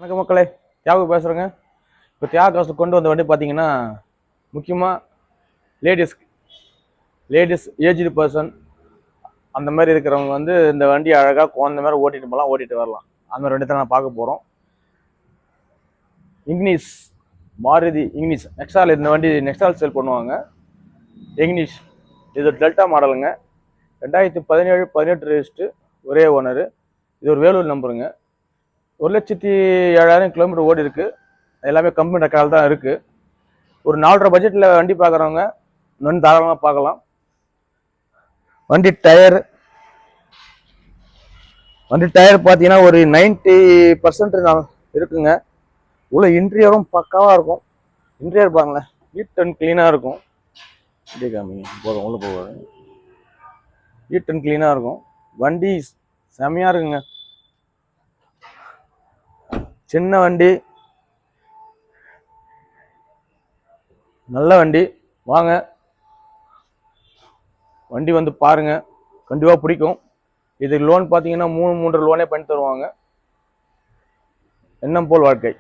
வணக்கம் மக்களே, தியாகு பேசுகிறேங்க. இப்போ தியாக காசு கொண்டு வந்த வண்டி பார்த்தீங்கன்னா, முக்கியமாக லேடிஸ் ஏஜ்டு பர்சன் அந்த மாதிரி இருக்கிறவங்க வந்து இந்த வண்டி அழகாக குழந்த மாதிரி ஓட்டிட்டு போகலாம், ஓட்டிட்டு வரலாம். அந்த மாதிரி வண்டி தான் நான் பார்க்க போகிறோம். இக்னிஸ், மாருதி இக்னிஸ் நெக்ஸால். இந்த வண்டி நெக்ஸால் சேல் பண்ணுவாங்க. இக்னிஸ் இது ஒரு டெல்டா மாடலுங்க. 2017-18 ரெஜிஸ்ட்ரு, ஒரே ஓனரு. இது ஒரு வேலூர் நம்பருங்க. 1,07,000 கிலோமீட்டர் ஓடி இருக்கு. எல்லாமே கம்பெனி ரெக்கார்டு தான் இருக்கு. ஒரு 4.5 பட்ஜெட்ல வண்டி பார்க்குறவங்க இன்னும் தாராளமாக பார்க்கலாம். வண்டி டயர் பார்த்தீங்கன்னா ஒரு 90% இருக்குங்க. உள்ள இன்டீரியரும் பக்காவாக இருக்கும். இன்டீரியர் பாருங்களேன், நீட் அண்ட் கிளீனாக இருக்கும். இப்படி காமிங்க, போதும் உள்ள போவாரு. நீட் அண்ட் கிளீனாக இருக்கும். வண்டி செமையாக இருக்குங்க. சின்ன வண்டி, நல்ல வண்டி. வாங்க வண்டி வந்து பாருங்க, கண்டிப்பாக பிடிக்கும். இது லோன் பார்த்தீங்கன்னா 3 லோனே பண்ணி தருவாங்க. எண்ணம் போல் வாழ்க்கை.